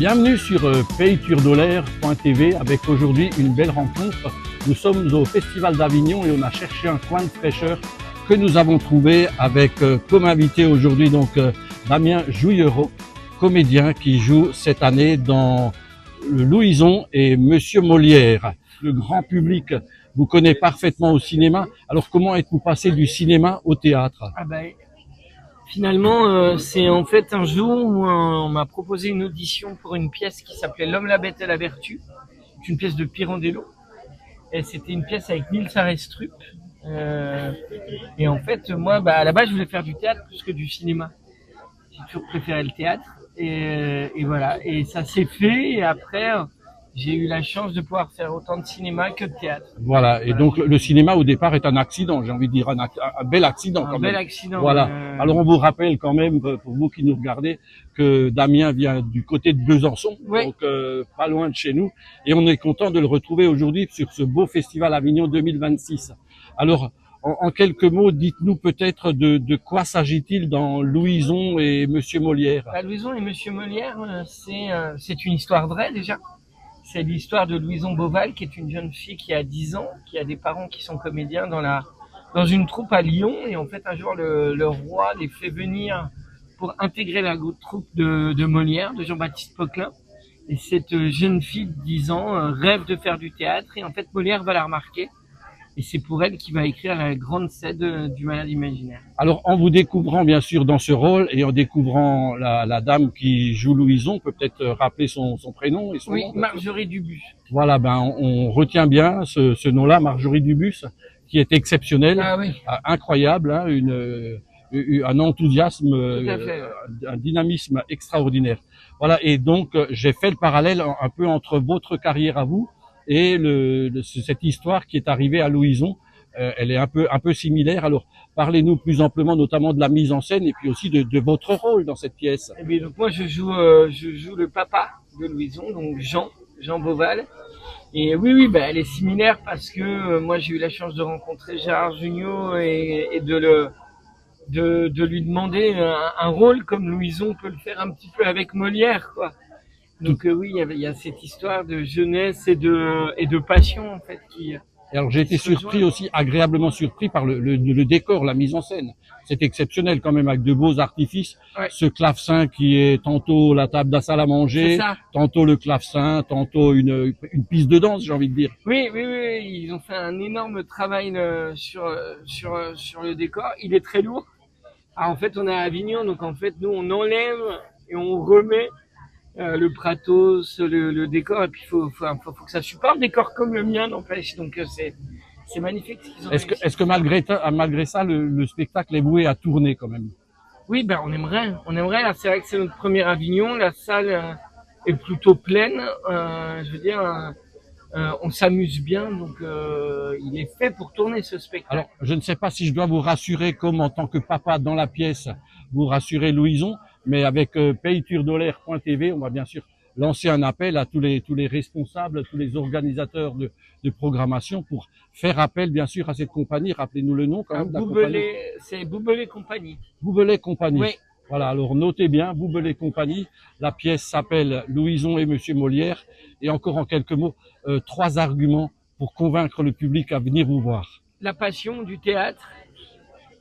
Bienvenue sur payturdolaire.tv avec aujourd'hui une belle rencontre. Nous sommes au Festival d'Avignon et on a cherché un coin de fraîcheur que nous avons trouvé avec comme invité aujourd'hui Damien Jouillereau, comédien qui joue cette année dans Louison et Monsieur Molière. Le grand public vous connaît parfaitement au cinéma. Alors comment êtes-vous passé du cinéma au théâtre? Finalement, c'est en fait un jour où on m'a proposé une audition pour une pièce qui s'appelait L'Homme, la Bête et la Vertu. C'est une pièce de Pirandello. Et c'était une pièce avec Nils Arestrup. Et en fait, moi, à la base, je voulais faire du théâtre plus que du cinéma. J'ai toujours préféré le théâtre. Et voilà. Et ça s'est fait. Et après, j'ai eu la chance de pouvoir faire autant de cinéma que de théâtre. Voilà. Et donc, le cinéma, au départ, est un accident. J'ai envie de dire un bel accident quand même. Un bel accident. Voilà. Alors, on vous rappelle quand même, pour vous qui nous regardez, que Damien vient du côté de Besançon. Oui. Donc, pas loin de chez nous. Et on est content de le retrouver aujourd'hui sur ce beau festival Avignon 2026. Alors, en quelques mots, dites-nous peut-être de quoi s'agit-il dans Louison et Monsieur Molière? Louison et Monsieur Molière, c'est une histoire vraie déjà. C'est l'histoire de Louison Beauval, qui est une jeune fille qui a 10 ans, qui a des parents qui sont comédiens dans une troupe à Lyon. Et en fait, un jour, le roi les fait venir pour intégrer la troupe de Molière, de Jean-Baptiste Poquelin. Et cette jeune fille de 10 ans rêve de faire du théâtre. Et en fait, Molière va la remarquer. Et c'est pour elle qu'il va écrire la grande scène du Malade imaginaire. Alors, en vous découvrant bien sûr dans ce rôle et en découvrant la dame qui joue Louison, on peut peut-être rappeler son prénom et son nom. Marjorie Dubus. Voilà, on retient bien ce nom-là, Marjorie Dubus, qui est exceptionnel, incroyable, hein, un enthousiasme, un dynamisme extraordinaire. Voilà, et donc j'ai fait le parallèle un peu entre votre carrière à vous et cette histoire qui est arrivée à Louison. Elle est un peu similaire. Alors, parlez-nous plus amplement, notamment de la mise en scène et puis aussi de votre rôle dans cette pièce. Eh bien, donc moi, je joue le papa de Louison, donc Jean Beauval. Et oui, elle est similaire parce que moi, j'ai eu la chance de rencontrer Gérard Jugnot et de lui demander un rôle comme Louison peut le faire un petit peu avec Molière, quoi. Donc oui, il y a cette histoire de jeunesse et de passion en fait qui. Alors j'ai été surpris aussi, agréablement surpris par le décor, la mise en scène. C'est exceptionnel quand même avec de beaux artifices. Ouais. Ce clavecin qui est tantôt la table de la salle à manger, tantôt le clavecin, tantôt une piste de danse, j'ai envie de dire. Oui, ils ont fait un énorme travail sur le décor. Il est très lourd. Alors en fait, on est à Avignon, donc en fait nous on enlève et on remet. Le pratos, le décor, et puis faut que ça supporte des décors comme le mien, n'empêche. Donc c'est magnifique ce qu'ils ont réussi. Est-ce que malgré ça, le spectacle est voué à tourner quand même? Oui, on aimerait. Là, c'est vrai que c'est notre premier Avignon. La salle est plutôt pleine. Je veux dire, on s'amuse bien, donc il est fait pour tourner ce spectacle. Alors, je ne sais pas si je dois vous rassurer comme en tant que papa dans la pièce, vous rassurer Louison. Mais avec payturdolaire.tv, on va bien sûr lancer un appel à tous les responsables, tous les organisateurs de programmation pour faire appel bien sûr à cette compagnie. Rappelez-nous le nom quand même. C'est Boubelet Compagnie. Boubelet Compagnie. Oui. Voilà, alors notez bien, Boubelet Compagnie. La pièce s'appelle Louison et Monsieur Molière. Et encore en quelques mots, 3 arguments pour convaincre le public à venir vous voir. La passion du théâtre,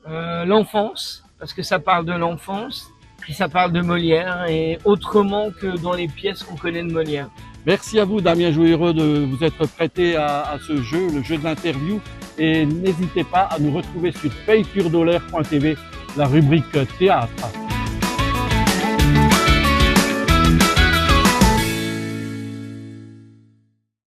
l'enfance, parce que ça parle de l'enfance. Et ça parle de Molière et autrement que dans les pièces qu'on connaît de Molière. Merci à vous Damien Jouillereau de vous être prêté à ce jeu, le jeu de l'interview. Et n'hésitez pas à nous retrouver sur payturdolaire.tv, la rubrique théâtre.